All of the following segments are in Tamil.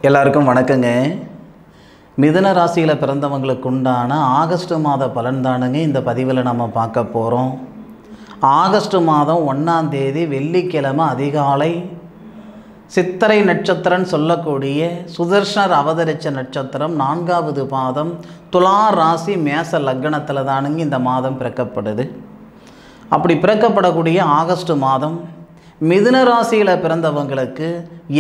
எல்லாருக்கும் வணக்கங்க. மிதுன ராசியில் பிறந்தவங்களுக்கு உண்டான ஆகஸ்ட் மாத பலன் தானுங்க இந்த பதிவில் நம்ம பார்க்க போகிறோம். ஆகஸ்ட் மாதம் 1ஆம் தேதி வெள்ளிக்கிழமை அதிகாலை சித்திரை நட்சத்திரம்னு சொல்லக்கூடிய சுதர்ஷனர் அவதரித்த நட்சத்திரம் 4வது பாதம் துலா ராசி மேச லக்னத்தில் தானுங்க இந்த மாதம் பிறக்கப்படுது. அப்படி பிறக்கப்படக்கூடிய ஆகஸ்ட் மாதம் மிதுன ராசியில் பிறந்தவங்களுக்கு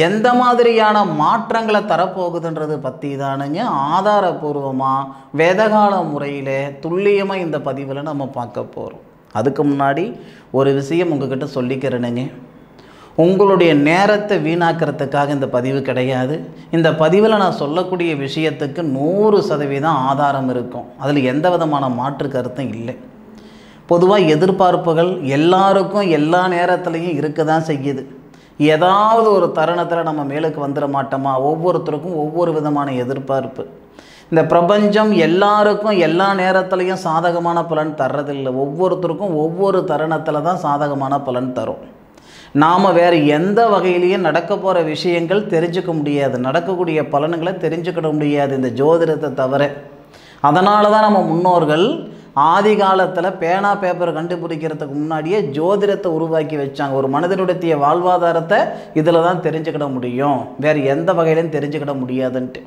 எந்த மாதிரியான மாற்றங்களை தரப்போகுதுன்றது பற்றி தானுங்க ஆதாரபூர்வமாக வேதகால முறையில் துல்லியமாக இந்த பதிவில் நம்ம பார்க்க போகிறோம். அதுக்கு முன்னாடி ஒரு விஷயம் உங்ககிட்ட சொல்லிக்கிறேனுங்க. உங்களுடைய நேரத்தை வீணாக்கிறதுக்காக இந்த பதிவு கிடையாது. இந்த பதிவில் நான் சொல்லக்கூடிய விஷயத்துக்கு 100% ஆதாரம் இருக்கும். அதில் எந்த விதமான மாற்று கருத்தும் இல்லை. பொதுவாக எதிர்பார்ப்புகள் எல்லாருக்கும் எல்லா நேரத்துலையும் இருக்க தான் செய்யுது. ஏதாவது ஒரு தருணத்தில் நம்ம மேலுக்கு வந்துட மாட்டோமா? ஒவ்வொருத்தருக்கும் ஒவ்வொரு விதமான எதிர்பார்ப்பு. இந்த பிரபஞ்சம் எல்லாருக்கும் எல்லா நேரத்துலையும் சாதகமான பலன் தர்றதில்லை. ஒவ்வொருத்தருக்கும் ஒவ்வொரு தருணத்தில் தான் சாதகமான பலன் தரும். நாம் வேறு எந்த வகையிலையும் நடக்க போகிற விஷயங்கள் தெரிஞ்சுக்க முடியாது, நடக்கக்கூடிய பலன்களை தெரிஞ்சுக்கிட முடியாது இந்த ஜோதிடத்தை தவிர. அதனால தான் நம்ம முன்னோர்கள் ஆதி காலத்தில் பேனா பேப்பரை கண்டுபிடிக்கிறதுக்கு முன்னாடியே ஜோதிடத்தை உருவாக்கி வச்சாங்க. ஒரு மனிதனுடைய வாழ்வாதாரத்தை இதில் தான் தெரிஞ்சுக்கிட முடியும், வேறு எந்த வகையிலையும் தெரிஞ்சுக்கிட முடியாதுன்ட்டு.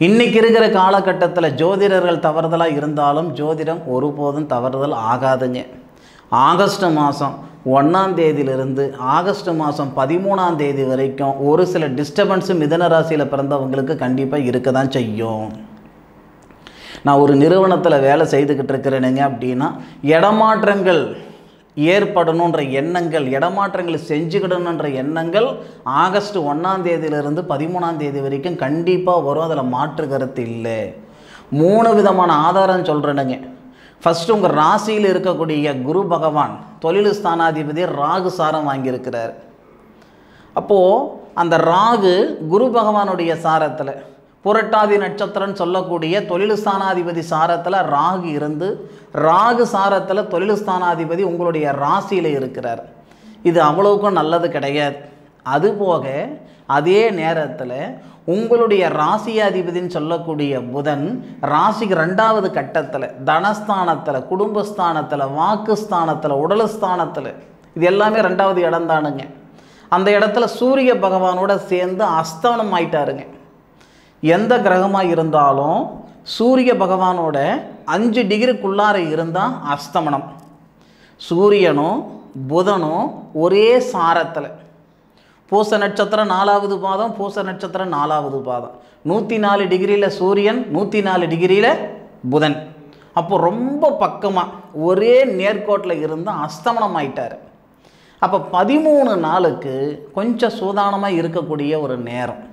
இன்றைக்கி இருக்கிற காலகட்டத்தில் ஜோதிடர்கள் தவறுதலாக இருந்தாலும் ஜோதிடம் ஒருபோதும் தவறுதல் ஆகாதுங்க. ஆகஸ்ட் மாதம் 1ஆம் தேதியிலிருந்து ஆகஸ்ட் மாதம் 13ஆம் தேதி வரைக்கும் ஒரு சில டிஸ்டர்பன்ஸு மிதுன ராசியில் பிறந்தவங்களுக்கு கண்டிப்பாக இருக்க தான் செய்யும். நான் ஒரு நிறுவனத்தில் வேலை செய்துக்கிட்டு இருக்கிறேனுங்க அப்படின்னா இடமாற்றங்கள் ஏற்படணுன்ற எண்ணங்கள், இடமாற்றங்களை செஞ்சுக்கிடணுன்ற எண்ணங்கள் ஆகஸ்ட் 1ஆம் தேதியிலிருந்து 13ஆம் தேதி வரைக்கும் கண்டிப்பாக வரும். அதில் மாற்று கருத்து இல்லை. 3 விதமான ஆதாரம் சொல்கிறேனுங்க. ஃபஸ்ட்டு உங்கள் ராசியில் இருக்கக்கூடிய குரு பகவான் தொழில் ஸ்தானாதிபதி ராகு சாரம் வாங்கியிருக்கிறார். அப்போது அந்த ராகு குரு பகவானுடைய சாரத்தில் புரட்டாதி நட்சத்திரம்னு சொல்லக்கூடிய தொழில் ஸ்தானாதிபதி சாரத்தில் ராகு இருந்து ராகு சாரத்தில் தொழில் ஸ்தானாதிபதி உங்களுடைய ராசியில் இருக்கிறார். இது அவ்வளவுக்கும் நல்லது கிடையாது. அதுபோக அதே நேரத்தில் உங்களுடைய ராசியாதிபதின்னு சொல்லக்கூடிய புதன் ராசிக்கு 2வது கட்டத்தில் தனஸ்தானத்தில், குடும்பஸ்தானத்தில், வாக்குஸ்தானத்தில், உடல்ஸ்தானத்தில், இது எல்லாமே 2வது இடம் தானுங்க. அந்த இடத்துல சூரிய பகவானோட சேர்ந்து அஸ்தமனம் ஆயிட்டாருங்க. எந்த கிரகமாக இருந்தாலும் சூரிய பகவானோட 5 டிகிரிக்குள்ளார இருந்தால் அஸ்தமனம். சூரியனும் புதனும் ஒரே சாரத்தில், பூச நட்சத்திரம் 4வது பாதம், பூச நட்சத்திரம் 4வது பாதம், 104 டிகிரியில் சூரியன், 104 டிகிரியில் புதன். அப்போ ரொம்ப பக்கமாக ஒரே நேர்கோட்டில் இருந்தால் அஸ்தமனம் ஆயிட்டார். அப்போ 13 நாளுக்கு கொஞ்சம் சூதானமாக இருக்கக்கூடிய ஒரு நேரம்.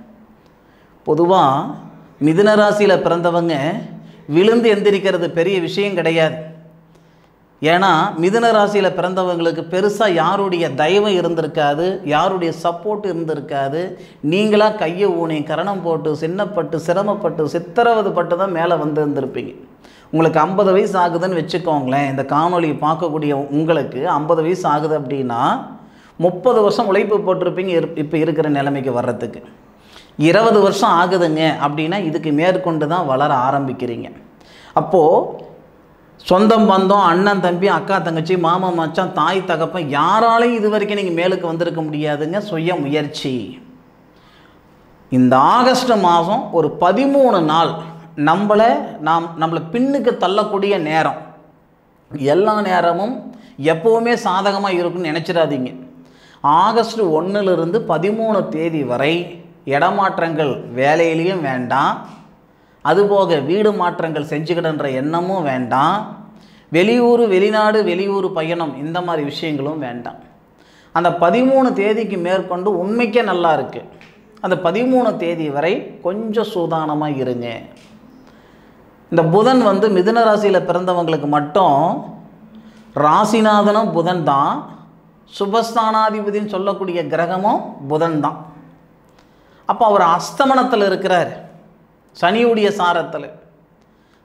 பொதுவாக மிதுன ராசியில் பிறந்தவங்க விழுந்து எந்திரிக்கிறது பெரிய விஷயம் கிடையாது. ஏன்னா மிதுன ராசியில் பிறந்தவங்களுக்கு பெருசாக யாருடைய தயவும் இருந்திருக்காது, யாருடைய சப்போர்ட் இருந்திருக்காது. நீங்களாக கையை ஊனி கரணம் போட்டு சின்னப்பட்டு சிரமப்பட்டு சித்திரவதுப்பட்டு தான் மேலே வந்து இருந்திருப்பீங்க. உங்களுக்கு 50 வயசு ஆகுதுன்னு வச்சுக்கோங்களேன். இந்த காணொலி பார்க்கக்கூடிய உங்களுக்கு 50 வயசு ஆகுது அப்படின்னா 30 வருஷம் உழைப்பு போட்டிருப்பீங்க இப்போ இருக்கிற நிலைமைக்கு வர்றதுக்கு. 20 வருஷம் ஆகுதுங்க அப்படின்னா இதுக்கு மேற்கொண்டு தான் வளர ஆரம்பிக்கிறீங்க. அப்போது சொந்தம் பந்தம், அண்ணன் தம்பி, அக்கா தங்கச்சி, மாமா மச்சான், தாய் தகப்பன் யாராலையும் இது வரைக்கும் நீங்கள் மேலுக்கு வந்திருக்க முடியாதுங்க. சுய முயற்சி. இந்த ஆகஸ்ட் மாதம் ஒரு 13 நாள் நம்மளை பின்னுக்கு தள்ளக்கூடிய நேரம். எல்லா நேரமும் எப்போவுமே சாதகமாக இருக்குன்னு நினச்சிடாதீங்க. ஆகஸ்ட் 1லிருந்து 13 தேதி வரை இடமாற்றங்கள் வேலையிலையும் வேண்டாம், அதுபோக வீடு மாற்றங்கள் செஞ்சுக்கிடன்ற எண்ணமும் வேண்டாம், வெளியூர் வெளிநாடு வெளியூர் பயணம் இந்த மாதிரி விஷயங்களும் வேண்டாம். அந்த 13 தேதிக்கு மேற்கொண்டு உண்மைக்கே நல்லா இருக்குது. அந்த 13 தேதி வரை கொஞ்சம் சூதானமாக இருங்க. இந்த புதன் மிதுன ராசியில் பிறந்தவங்களுக்கு மட்டும் ராசிநாதனும் புதன் தான், சுபஸ்தானாதிபதினு சொல்லக்கூடிய கிரகமும் புதன் தான். அப்போ அவர் அஸ்தமனத்தில் இருக்கிறார், சனியுடைய சாரத்தில்.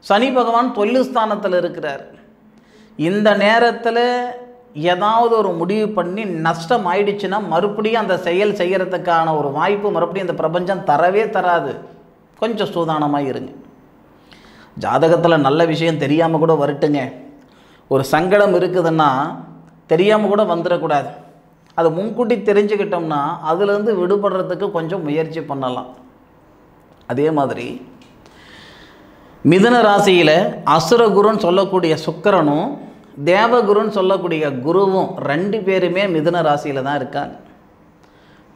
சனி பகவான் தொழில் ஸ்தானத்தில் இருக்கிறார். இந்த நேரத்தில் ஏதாவது ஒரு முடிவு பண்ணி நஷ்டம் ஆயிடுச்சுன்னா மறுபடியும் அந்த செயல் செய்கிறதுக்கான ஒரு வாய்ப்பு மறுபடியும் இந்த பிரபஞ்சம் தரவே தராது. கொஞ்சம் சூதானமாக இருங்க. ஜாதகத்தில் நல்ல விஷயம் தெரியாமல் கூட வரட்டுங்க. ஒரு சங்கடம் இருக்குதுன்னா தெரியாமல் கூட வந்துடக்கூடாது. அதை முன்கூட்டி தெரிஞ்சுக்கிட்டோம்னா அதுலேருந்து விடுபடுறதுக்கு கொஞ்சம் முயற்சி பண்ணலாம். அதே மாதிரி மிதுன ராசியில் அசுரகுருன்னு சொல்லக்கூடிய சுக்கிரனும் தேவகுருன்னு சொல்லக்கூடிய குருவும் 2 பேருமே மிதுன ராசியில் தான் இருக்காங்க.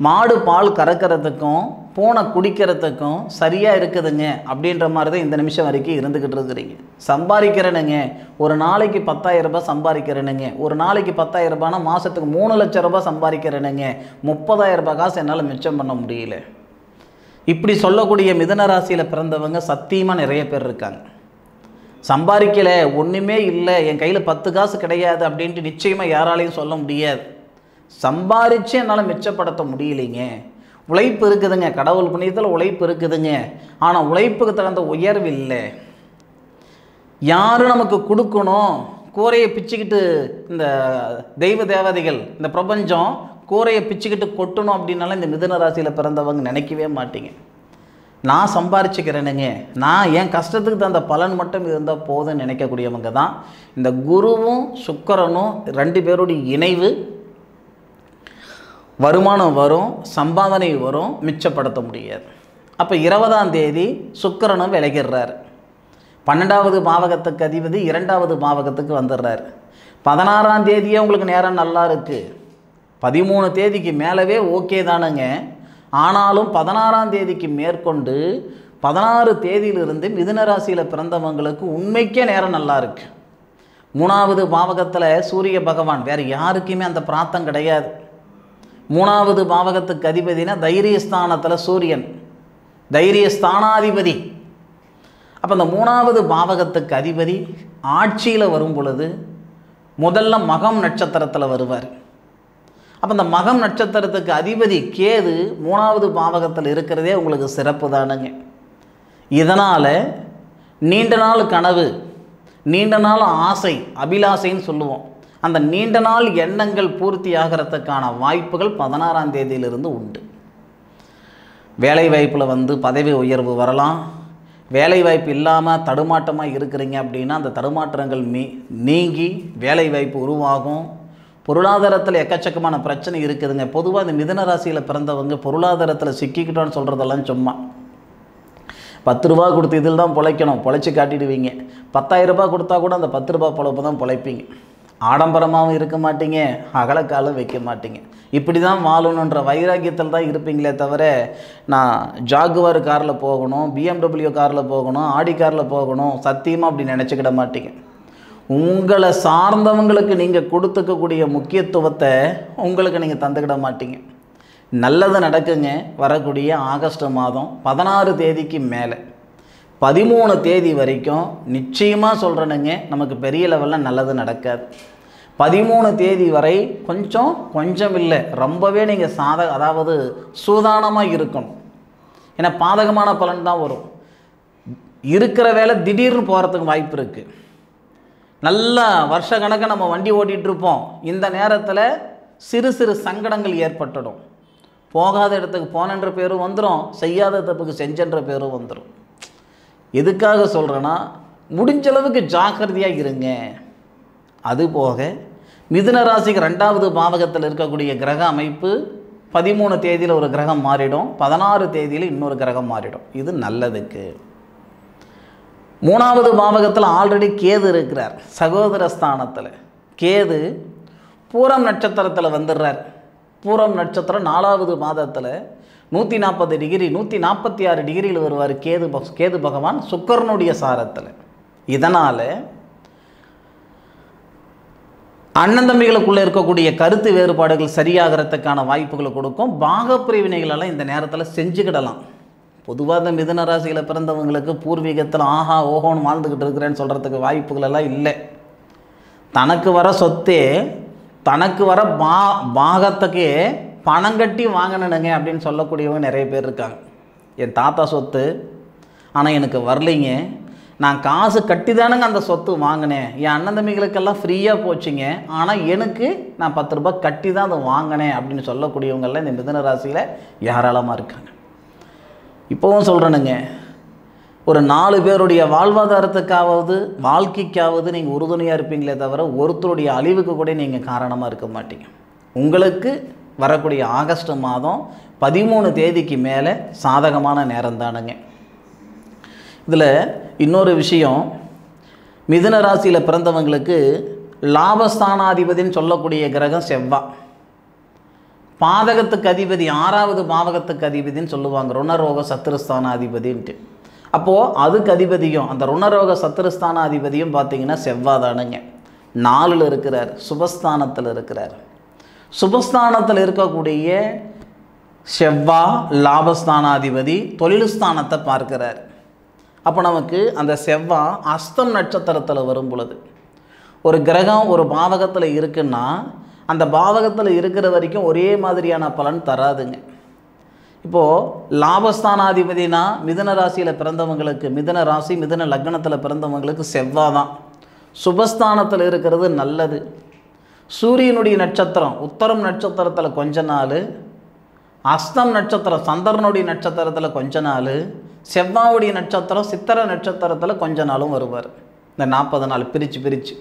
மாடு பால் கறக்கிறதுக்கும் பூனை குடிக்கிறதுக்கும் சரியாக இருக்குதுங்க அப்படின்ற மாதிரி தான் இந்த நிமிஷம் வரைக்கும் இருந்துக்கிட்டு இருக்கிறீங்க. சம்பாதிக்கிறேனுங்க, ஒரு நாளைக்கு 10,000 ரூபாய் சம்பாதிக்கிறேனுங்க, ஒரு நாளைக்கு 10,000 ரூபாய்னா மாதத்துக்கு 3 லட்சம் ரூபாய் சம்பாதிக்கிறேனுங்க, 30,000 ரூபாய் காசு என்னால் மிச்சம் பண்ண முடியல. இப்படி சொல்லக்கூடிய மிதுன ராசியில் பிறந்தவங்க சத்தியமாக நிறைய பேர் இருக்காங்க. சம்பாதிக்கலை, ஒன்றுமே இல்லை, என் கையில் 10 காசு கிடையாது அப்படின்ட்டு நிச்சயமாக யாராலையும் சொல்ல முடியாது. சம்பாதிச்சு என்னால் மிச்சப்படுத்த முடியலைங்க. உழைப்பு இருக்குதுங்க, கடவுள் புண்ணியத்தில் உழைப்பு இருக்குதுங்க, ஆனால் உழைப்புக்கு தகுந்த உயர்வு இல்லை. யாரும் நமக்கு கொடுக்கணும், கூரையை பிச்சுக்கிட்டு இந்த தெய்வ தேவதைகள் இந்த பிரபஞ்சம் கூரையை பிச்சுக்கிட்டு கொட்டணும் அப்படின்னாலும் இந்த மிதுன ராசியில் பிறந்தவங்க நினைக்கவே மாட்டீங்க. நான் சம்பாரிச்சுக்கிறேனுங்க, நான் என் கஷ்டத்துக்கு தகுந்த பலன் மட்டும் இருந்தால் போதும்னு நினைக்கக்கூடியவங்க தான் இந்த குருவும் சுக்கிரனும் 2 பேருடைய இணைவு. வருமானம் வரும், சம்பாதனை வரும், மிச்சப்படுத்த முடியாது. அப்போ 20ஆம் தேதி சுக்கிரனும் விலகிடுறார். 12வது பாவகத்துக்கு அதிபதி 2வது பாவகத்துக்கு வந்துடுறார். 16ஆம் தேதியே உங்களுக்கு நேரம் நல்லா இருக்குது. 13 தேதிக்கு மேலவே ஓகே தானுங்க. ஆனாலும் 16ஆம் தேதிக்கு மேற்கொண்டு 16 தேதியிலிருந்து மிதுன ராசியில் பிறந்தவங்களுக்கு உண்மைக்கே நேரம் நல்லா இருக்குது. 3வது பாவகத்தில் சூரிய பகவான், வேறு யாருக்குமே அந்த பிரார்த்தம் கிடையாது. 3வது பாவகத்துக்கு அதிபதினா தைரியஸ்தானத்தில் சூரியன், தைரியஸ்தானாதிபதி. அப்போ அந்த 3வது பாவகத்துக்கு அதிபதி ஆட்சியில் வரும் பொழுது முதல்ல மகம் நட்சத்திரத்தில் வருவார். அப்போ அந்த மகம் நட்சத்திரத்துக்கு அதிபதி கேது 3வது பாவகத்தில் இருக்கிறதே உங்களுக்கு சிறப்பு தானுங்க. இதனால் நீண்ட நாள் கனவு, நீண்ட நாள் ஆசை, அபிலாசைன்னு சொல்லுவோம், அந்த நீண்ட நாள் எண்ணங்கள் பூர்த்தி ஆகிறதுக்கான வாய்ப்புகள் 16ஆம் தேதியிலிருந்து உண்டு. வேலை வாய்ப்பில் பதவி உயர்வு வரலாம். வேலை வாய்ப்பு இல்லாமல் தடுமாட்டமாக இருக்கிறீங்க அப்படின்னா அந்த தடுமாற்றங்கள் நீங்கி வேலை வாய்ப்பு உருவாகும். பொருளாதாரத்தில் எக்கச்சக்கமான பிரச்சனை இருக்குதுங்க. பொதுவாக இந்த மிதுன ராசியில் பிறந்தவங்க பொருளாதாரத்தில் சிக்கிக்கிட்டோன்னு சொல்கிறதெல்லாம் சும்மா. 10 ரூபா கொடுத்து இதில் தான் பிழைக்கணும், பிழைச்சி காட்டிடுவீங்க. 10,000 ரூபாய் கொடுத்தா கூட அந்த 10 ரூபா பொழப்பு தான் பிழைப்பீங்க. ஆடம்பரமாகவும் இருக்க மாட்டீங்க, அகலக்காலும் வைக்க மாட்டீங்க. இப்படி தான் வாழணுன்ற வைராக்கியத்தில் தான் இருப்பீங்களே தவிர நான் ஜாகுவார் காரில் போகணும், BMW காரில் போகணும், ஆடி காரில் போகணும் சத்தியமாக அப்படி நினச்சிக்கிட மாட்டீங்க. உங்களை சார்ந்தவங்களுக்கு நீங்கள் கொடுத்துக்கக்கூடிய முக்கியத்துவத்தை உங்களுக்கு நீங்கள் தந்துக்கிட மாட்டீங்க. நல்லது நடக்குங்க. வரக்கூடிய ஆகஸ்ட் மாதம் 16 தேதிக்கு மேலே 13 தேதி வரைக்கும் நிச்சயமாக சொல்கிறேனுங்க, நமக்கு பெரிய லெவலில் நல்லது நடக்காது. 13 தேதி வரை கொஞ்சம் இல்லை, ரொம்பவே நீங்கள் அதாவது சூதானமாக இருக்கணும். ஏன்னா பாதகமான பலன் தான் வரும். இருக்கிற வேலை திடீர்னு போகிறதுக்கு வாய்ப்பு இருக்குது. நல்லா வருஷ கணக்காக நம்ம வண்டி ஓட்டிகிட்ருப்போம். இந்த நேரத்தில் சிறு சிறு சங்கடங்கள் ஏற்பட்டுடும். போகாத இடத்துக்கு போனன்ற பேரும் வந்துடும், செய்யாத தப்புக்கு செஞ்சன்ற பேரும் வந்துடும். எதுக்காக சொல்கிறேன்னா முடிஞ்ச அளவுக்கு ஜாக்கிரதையாக இருங்க. அதுபோக மிதுன ராசிக்கு 2வது பாவகத்தில் இருக்கக்கூடிய கிரக அமைப்பு 13 தேதியில் ஒரு கிரகம் மாறிடும், 16 தேதியில் இன்னொரு கிரகம் மாறிடும். இது நல்லதுக்கு. 3வது பாவகத்தில் ஆல்ரெடி கேது இருக்கிறார், சகோதர ஸ்தானத்தில். கேது பூரம் நட்சத்திரத்தில் வந்துடுறார். பூரம் நட்சத்திரம் 4வது மாதத்தில் 140 டிகிரி 146 டிகிரியில் வருவார் கேது பகவான் சுக்கிரனுடைய சாரத்தில். இதனால் அண்ணன் தம்பிகளுக்குள்ளே இருக்கக்கூடிய கருத்து வேறுபாடுகள் சரியாகிறதுக்கான வாய்ப்புகளை கொடுக்கும். பாகப்பிரிவினைகளெல்லாம் இந்த நேரத்தில் செஞ்சுக்கிடலாம். பொதுவாக இந்த மிதுன ராசியில் பிறந்தவங்களுக்கு பூர்வீகத்தில் ஆஹா ஓஹோன்னு வாழ்ந்துக்கிட்டு இருக்கிறேன்னு சொல்கிறதுக்கு வாய்ப்புகளெல்லாம் இல்லை. தனக்கு வர சொத்தே தனக்கு வர பாகத்துக்கே பணம் கட்டி வாங்கினனுங்க அப்படின்னு சொல்லக்கூடியவங்க நிறைய பேர் இருக்காங்க. என் தாத்தா சொத்து ஆனால் எனக்கு வரலைங்க, நான் காசு கட்டி தானுங்க அந்த சொத்து வாங்கினேன், என் அண்ணன் தம்பிகளுக்கெல்லாம் ஃப்ரீயாக போச்சுங்க, ஆனால் எனக்கு நான் 10 ரூபாய் கட்டி தான் அதை வாங்கினேன் அப்படின்னு சொல்லக்கூடியவங்கெல்லாம் இந்த மிதுன ராசியில் ஏராளமாக இருக்காங்க. இப்போவும் சொல்கிறேனுங்க, ஒரு 4 பேருடைய வாழ்வாதாரத்துக்காவது வாழ்க்கைக்காவது நீங்கள் உறுதுணையாக இருப்பீங்களே தவிர ஒருத்தருடைய அழிவுக்கு கூட நீங்கள் காரணமாக இருக்க மாட்டீங்க. உங்களுக்கு வரக்கூடிய ஆகஸ்ட் மாதம் 13 தேதிக்கு மேலே சாதகமான நேரம் தானுங்க. இதில் இன்னொரு விஷயம், மிதுன ராசியில் பிறந்தவங்களுக்கு லாபஸ்தானாதிபதின்னு சொல்லக்கூடிய கிரகம் செவ்வாய், பாதகத்துக்கு அதிபதி 6வது பாவகத்துக்கு அதிபதின்னு சொல்லுவாங்க, ருணரோக சத்துருஸ்தானாதிபதின்ட்டு. அப்போது அதுக்கு அதிபதியும் அந்த ருணரோக சத்துருஸ்தானாதிபதியும் பார்த்திங்கன்னா செவ்வாய் தானுங்க. 4ல் இருக்கிறார், சுபஸ்தானத்தில் இருக்கிறார். சுபஸ்தானத்தில் இருக்கக்கூடிய செவ்வாய் லாபஸ்தானாதிபதி தொழில் ஸ்தானத்தை பார்க்கிறார். அப்போ நமக்கு அந்த செவ்வாய் அஸ்தம் நட்சத்திரத்தில் வரும் பொழுது ஒரு கிரகம் ஒரு பாவகத்தில் இருக்குன்னா அந்த பாவகத்தில் இருக்கிற வரைக்கும் ஒரே மாதிரியான பலன் தராதுங்க. இப்போது லாபஸ்தானாதிபதினா மிதுன ராசியில் பிறந்தவங்களுக்கு, மிதுன ராசி மிதுன லக்னத்தில் பிறந்தவங்களுக்கு செவ்வாய் தான். சுபஸ்தானத்தில் இருக்கிறது நல்லது. சூரியனுடைய நட்சத்திரம் உத்தரம் நட்சத்திரத்தில் கொஞ்ச நாள், அஸ்தம் நட்சத்திரம் சந்திரனுடைய நட்சத்திரத்தில் கொஞ்ச நாள், செவ்வாவுடைய நட்சத்திரம் சித்திர நட்சத்திரத்தில் கொஞ்ச நாளும் வருவார். இந்த 40 நாள் பிரித்து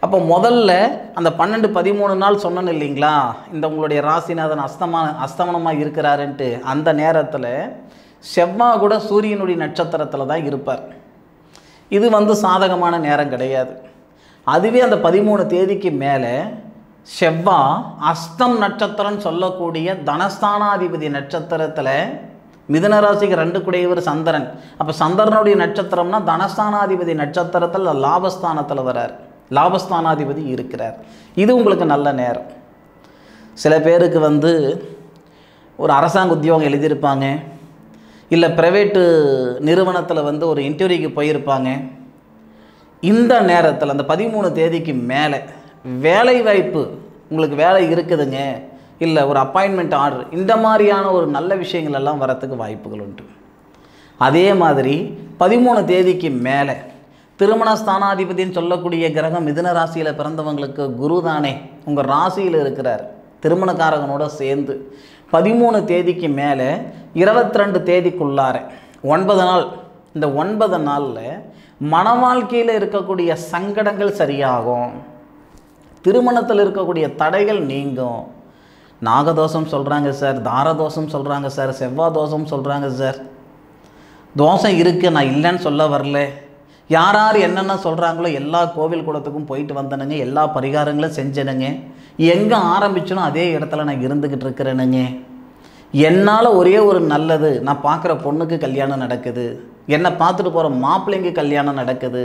அப்போ முதல்ல அந்த 12-13 நாள் சொன்னேன்னு இல்லைங்களா, இந்த உங்களுடைய ராசிநாதன் அஸ்தமனமாக இருக்கிறாருன்ட்டு, அந்த நேரத்தில் செவ்வாய் கூட சூரியனுடைய நட்சத்திரத்தில் தான் இருப்பார். இது சாதகமான நேரம் கிடையாது. அதுவே அந்த 13 தேதிக்கு மேலே செவ்வாய் அஸ்தம் நட்சத்திரம் சொல்லக்கூடிய தனஸ்தானாதிபதி நட்சத்திரத்தில், மிதுன ராசிக்கு 2 குடையவர் சந்திரன், அப்போ சந்திரனுடைய நட்சத்திரம்னா தனஸ்தானாதிபதி நட்சத்திரத்தில் லாபஸ்தானத்தில் வரார், லாபஸ்தானாதிபதி இருக்கிறார். இது உங்களுக்கு நல்ல நேரம். சில பேருக்கு ஒரு அரசாங்க உத்தியோகம் எழுதியிருப்பாங்க, இல்லை ப்ரைவேட்டு நிறுவனத்தில் ஒரு இன்டர்வியூக்கு போயிருப்பாங்க. இந்த நேரத்தில் அந்த 13 தேதிக்கு மேலே வேலை வாய்ப்பு உங்களுக்கு வேலை இருக்குதுங்க, இல்லை ஒரு அப்பாயின்மெண்ட் ஆர்டர், இந்த மாதிரியான ஒரு நல்ல விஷயங்கள் எல்லாம் வரத்துக்கு வாய்ப்புகள் உண்டு. அதே மாதிரி 13 தேதிக்கு மேலே திருமண ஸ்தானாதிபதின்னு சொல்லக்கூடிய கிரகம் மிதுன ராசியில் பிறந்தவங்களுக்கு குரு தானே உங்கள் ராசியில் இருக்கிறார், திருமணக்காரகனோட சேர்ந்து 13 தேதிக்கு மேலே 22 தேதிக்குள்ளார 9 நாள், இந்த 9 நாளில் மன வாழ்க்கையில் இருக்கக்கூடிய சங்கடங்கள் சரியாகும், திருமணத்தில் இருக்கக்கூடிய தடைகள் நீங்கும். நாகதோஷம் சொல்கிறாங்க சார், தாரதோஷம் சொல்கிறாங்க சார், செவ்வாய் தோஷம் சொல்கிறாங்க சார். தோஷம் இருக்குது, நான் இல்லைன்னு சொல்ல வரல. யார் யார் என்னென்ன சொல்கிறாங்களோ எல்லா கோவில் குளத்துக்கும் போயிட்டு வந்தனுங்க, எல்லா பரிகாரங்களும் செஞ்சனுங்க, எங்கே ஆரம்பிச்சனோ அதே இடத்துல நான் இருந்துக்கிட்டு இருக்கிறேனுங்க. என்னால் ஒரே ஒரு நல்லது, நான் பார்க்குற பொண்ணுக்கு கல்யாணம் நடக்குது, என்னை பார்த்துட்டு போகிற மாப்பிள்ளைங்க கல்யாணம் நடக்குது,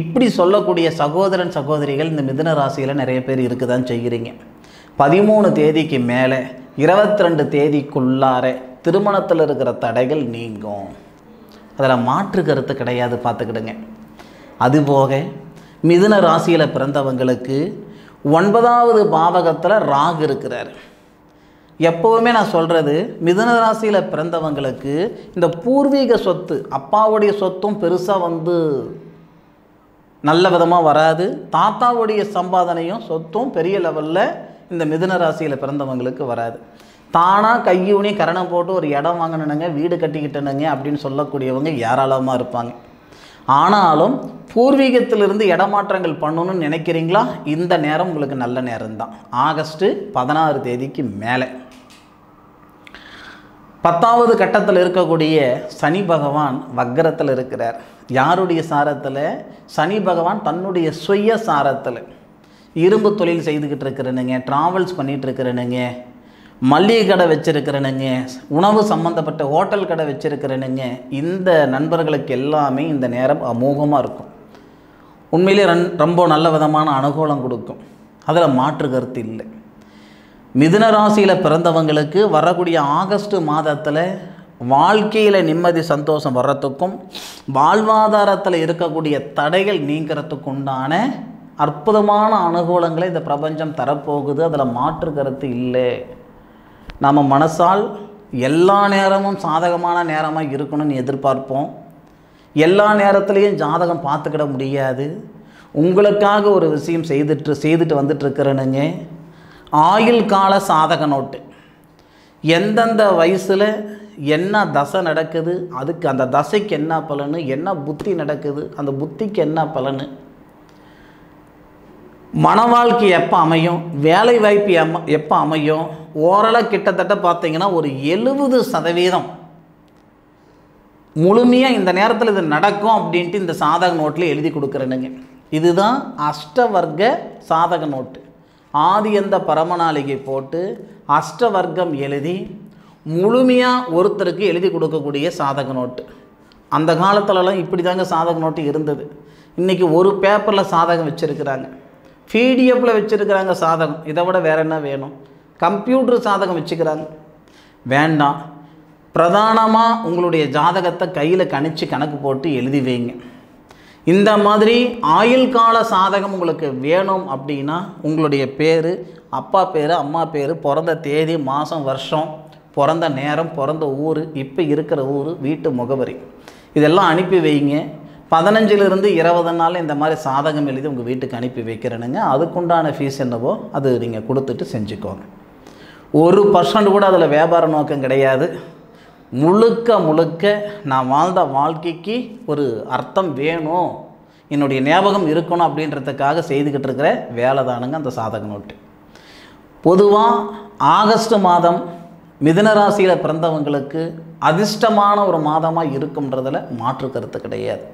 இப்படி சொல்லக்கூடிய சகோதரன் சகோதரிகள் இந்த மிதுன ராசியில் நிறைய பேர் இருக்குதான் செய்கிறீங்க. 13 தேதிக்கு மேலே 22 தேதிக்குள்ளார திருமணத்தில் இருக்கிற தடைகள் நீங்கும், அதில் மாற்று கருத்து கிடையாது, பார்த்துக்கிடுங்க. அதுபோக மிதுன ராசியில் பிறந்தவங்களுக்கு 9வது பாவகத்தில் ராகு இருக்கிறார். எப்போவுமே நான் சொல்கிறது, மிதுன ராசியில் பிறந்தவங்களுக்கு இந்த பூர்வீக சொத்து, அப்பாவுடைய சொத்தும் பெருசாக நல்ல விதமாக வராது, தாத்தாவுடைய சம்பாதனையும் சொத்தும் பெரிய லெவலில் இந்த மிதுன ராசியில் பிறந்தவங்களுக்கு வராது. தானாக கையூனி கரணம் போட்டு ஒரு இடம் வாங்கினனுங்க, வீடு கட்டிக்கிட்டனுங்க அப்படின்னு சொல்லக்கூடியவங்க ஏராளமாக இருப்பாங்க. ஆனாலும் பூர்வீகத்திலிருந்து இடமாற்றங்கள் பண்ணணும்னு நினைக்கிறீங்களா, இந்த நேரம் உங்களுக்கு நல்ல நேரம்தான். ஆகஸ்ட் 16 தேதிக்கு மேலே 10வது கட்டத்தில் இருக்கக்கூடிய சனி பகவான் வக்கரத்தில் இருக்கிறார். யாருடைய சாரத்தில்? சனி பகவான் தன்னுடைய சுய சாரத்தில். இரும்பு தொழில் செய்துக்கிட்டு இருக்கிறனுங்க, ட்ராவல்ஸ் பண்ணிகிட்டு இருக்கிறனுங்க, மல்லிகை கடை வச்சுருக்கிறனுங்க, உணவு சம்மந்தப்பட்ட ஹோட்டல் கடை வச்சுருக்கிறனுங்க, இந்த நண்பர்களுக்கு எல்லாமே இந்த நேரம் அமோகமாக இருக்கும். உண்மையிலே ரொம்ப நல்ல விதமான அனுகூலம் கொடுக்கும், அதில் மாற்று கருத்து இல்லை. மிதுன ராசியில் பிறந்தவங்களுக்கு வரக்கூடிய ஆகஸ்ட் மாதத்தில் வாழ்க்கையில் நிம்மதி சந்தோஷம் வர்றதுக்கும் வாழ்வாதாரத்தில் இருக்கக்கூடிய தடைகள் நீங்கிறதுக்கு உண்டான அற்புதமான அனுகூலங்களை இந்த பிரபஞ்சம் தரப்போகுது, அதில் மாற்று கருத்து இல்லை. நம்ம மனசால் எல்லா நேரமும் சாதகமான நேரமாக இருக்கணும்னு எதிர்பார்ப்போம். எல்லா நேரத்துலையும் ஜாதகம் பார்த்துக்கிட முடியாது. உங்களுக்காக ஒரு விஷயம் செய்துட்டு வந்துட்டுருக்கிறேனுங்க. ஆயுள் கால சாதக நோட்டு. எந்தெந்த வயசில் என்ன தசை நடக்குது, அதுக்கு அந்த தசைக்கு என்ன பலனு, என்ன புத்தி நடக்குது, அந்த புத்திக்கு என்ன பலனு, மன வாழ்க்கை எப்போ அமையும், வேலை வாய்ப்பு எப்போ அமையும், ஓரளவு கிட்டத்தட்ட பார்த்தீங்கன்னா ஒரு 70% முழுமையாக இந்த நேரத்தில் இது நடக்கும் அப்படின்ட்டு இந்த சாதக நோட்டில் எழுதி கொடுக்குறேனுங்க. இதுதான் அஷ்டவர்க்க சாதக நோட்டு. ஆதி எந்த பரமநாளிகை போட்டு அஷ்டவர்க்கம் எழுதி முழுமையாக ஒருத்தருக்கு எழுதி கொடுக்கக்கூடிய சாதக நோட்டு. அந்த காலத்துலலாம் இப்படி தாங்க சாதக நோட்டு இருந்தது. இன்றைக்கி ஒரு பேப்பரில் சாதகம் வச்சுருக்கிறாங்க, பிடிஎஃப்பில் வச்சுருக்கிறாங்க சாதகம். இதை விட வேறு என்ன வேணும்? கம்ப்யூட்டர் சாதகம் வச்சுக்கிறாங்க. வேண்டாம், பிரதானமாக உங்களுடைய ஜாதகத்தை கையில் கணிச்சு போட்டு எழுதி வைங்க. இந்த மாதிரி ஆயுள் கால சாதகம் உங்களுக்கு வேணும் அப்படின்னா உங்களுடைய பேர், அப்பா பேர், அம்மா பேர், பிறந்த தேதி, மாதம், வருஷம், பிறந்த நேரம், பிறந்த ஊர், இப்போ இருக்கிற ஊர், வீட்டு முகவரி இதெல்லாம் அனுப்பி வைங்க. 15லிருந்து 20 நாள் இந்த மாதிரி சாதகம் எழுதி உங்கள் வீட்டுக்கு அனுப்பி வைக்கிறேனுங்க. அதுக்குண்டான ஃபீஸ் என்னவோ அது நீங்கள் கொடுத்துட்டு செஞ்சுக்கோங்க. 1% கூட அதில் வியாபார நோக்கம் கிடையாது. முழுக்க நான் வாழ்ந்த வாழ்க்கைக்கு ஒரு அர்த்தம் வேணும், என்னுடைய ஞாபகம் இருக்கணும் அப்படின்றதுக்காக செய்துக்கிட்டு இருக்கிற வேலை தானுங்க அந்த சாதக நோட்டு. பொதுவாக ஆகஸ்ட் மாதம் மிதுன ராசியில் பிறந்தவங்களுக்கு அதிர்ஷ்டமான ஒரு மாதமாக இருக்கும்ன்றதில் மாற்று கருத்து கிடையாது.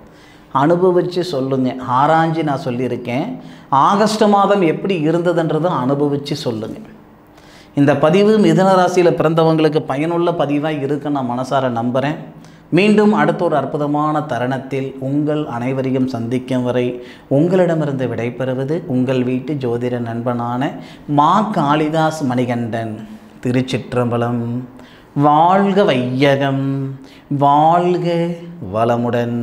அனுபவித்து சொல்லுங்கள். ஆராய்ச்சி நான் சொல்லியிருக்கேன். ஆகஸ்ட் மாதம் எப்படி இருந்ததுன்றதை அனுபவித்து சொல்லுங்கள். இந்த பதிவு மிதுன ராசியில் பிறந்தவங்களுக்கு பயனுள்ள பதிவாக இருக்குன்னு நான் மனசார நம்புகிறேன். மீண்டும் அடுத்த ஒரு அற்புதமான தருணத்தில் உங்கள் அனைவரையும் சந்திக்கும் வரை உங்களிடமிருந்து விடைபெறுவது உங்கள் வீட்டு ஜோதிட நண்பனான மா காளிதாஸ் மணிகண்டன். திருச்சிற்றம்பலம். வாழ்க வையகம், வாழ்க வளமுடன்.